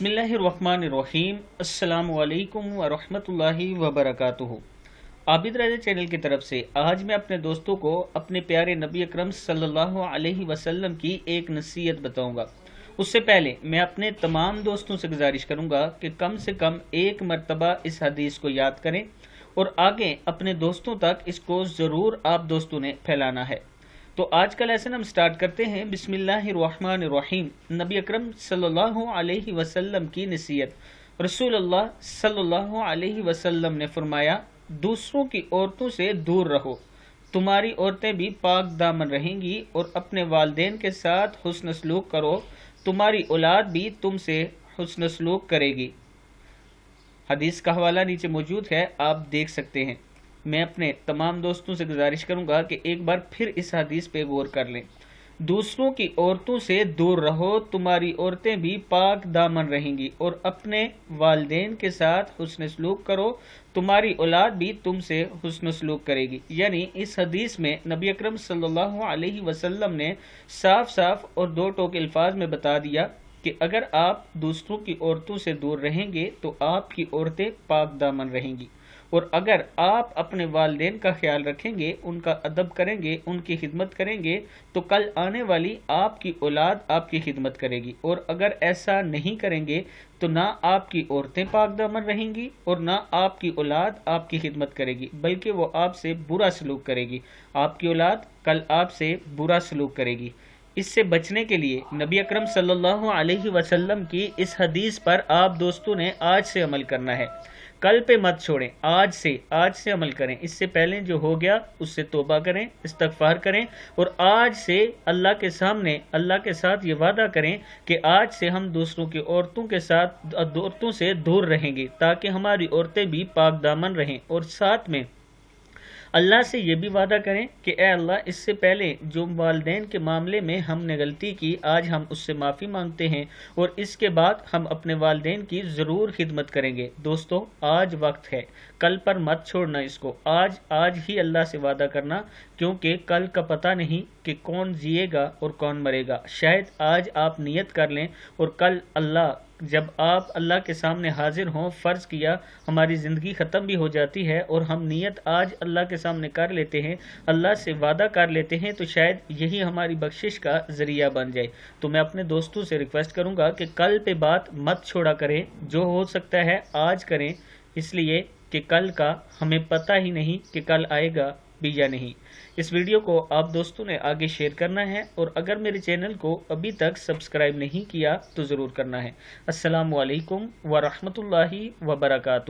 बिस्मिल्लाहिर्रहमानिर्रहीम। अस्सलामु अलैकुम वरहमतुल्लाहि वबरकातुहू। आबिद राजा चैनल की तरफ से आज मैं अपने दोस्तों को अपने प्यारे नबी अकरम सल्लल्लाहु अलैहि वसल्लम की एक नसीहत बताऊंगा। उससे पहले मैं अपने तमाम दोस्तों से गुजारिश करूंगा कि कम से कम एक मर्तबा इस हदीस को याद करें और आगे अपने दोस्तों तक इसको ज़रूर आप दोस्तों ने फैलाना है। तो आज का लेसन हम स्टार्ट करते हैं। बिस्मिल्लाहिर्रहमानिर्रहीम। नबी अकरम सल्लल्लाहु अलैहि वसल्लम की नसीहत। रसूलुल्लाह सल्लल्लाहु अलैहि वसल्लम ने फरमाया, दूसरों की औरतों से दूर रहो, तुम्हारी औरतें भी पाक दामन रहेंगी, और अपने वालिदैन के साथ हुस्न सलूक करो, तुम्हारी औलाद भी तुमसे हुस्न सलूक करेगी। हदीस का हवाला नीचे मौजूद है, आप देख सकते हैं। मैं अपने तमाम दोस्तों से गुजारिश करूंगा कि एक बार फिर इस हदीस पे गौर कर लें। दूसरों की औरतों से दूर रहो, तुम्हारी औरतें भी पाक दामन रहेंगी, और अपने वालिदैन के साथ हुस्न सलूक करो, तुम्हारी औलाद भी तुमसे हुस्न सलूक करेगी। यानी इस हदीस में नबी अकरम सल्लल्लाहु अलैहि वसल्लम ने साफ साफ और दो टोक अल्फाज में बता दिया कि अगर आप दूसरों की औरतों से दूर रहेंगे तो आपकी औरतें पाक दामन रहेंगी, और अगर आप अपने वालिदैन का ख्याल रखेंगे, उनका अदब करेंगे, उनकी खिदमत करेंगे, तो कल आने वाली आपकी औलाद आपकी खिदमत करेगी। और अगर ऐसा नहीं करेंगे तो ना आपकी औरतें पाक दामन रहेंगी और ना आपकी औलाद आपकी खिदमत करेगी, बल्कि वो आपसे बुरा सलूक करेगी। आपकी औलाद कल आपसे बुरा सलूक करेगी। इससे बचने के लिए नबी अकरम सल्लल्लाहु अलैहि वसल्लम की इस हदीस पर आप दोस्तों ने आज से अमल करना है। कल पे मत छोड़ें, आज से अमल करें। इससे पहले जो हो गया उससे तौबा करें, इस्तगफार करें, और आज से अल्लाह के सामने अल्लाह के साथ ये वादा करें कि आज से हम दूसरों की औरतों से दूर रहेंगे, ताकि हमारी औरतें भी पाक दामन रहें। और साथ में अल्लाह से ये भी वादा करें कि ए अल्लाह, इससे पहले जो वालिदैन के मामले में हमने गलती की, आज हम उससे माफ़ी मांगते हैं, और इसके बाद हम अपने वालिदैन की ज़रूर खिदमत करेंगे। दोस्तों, आज वक्त है, कल पर मत छोड़ना इसको। आज ही अल्लाह से वादा करना, क्योंकि कल का पता नहीं कि कौन जिएगा और कौन मरेगा। शायद आज आप नियत कर लें और कल जब आप अल्लाह के सामने हाजिर हों, फ़र्ज़ किया हमारी ज़िंदगी ख़त्म भी हो जाती है और हम नियत आज अल्लाह के सामने कर लेते हैं, अल्लाह से वादा कर लेते हैं, तो शायद यही हमारी बख्शिश का ज़रिया बन जाए। तो मैं अपने दोस्तों से रिक्वेस्ट करूँगा कि कल पे बात मत छोड़ा करें, जो हो सकता है आज करें, इसलिए कि कल का हमें पता ही नहीं कि कल आएगा भी या नहीं। इस वीडियो को आप दोस्तों ने आगे शेयर करना है, और अगर मेरे चैनल को अभी तक सब्सक्राइब नहीं किया तो ज़रूर करना है। अस्सलामु अलैकुम व रहमतुल्लाहि व बरकातुहू।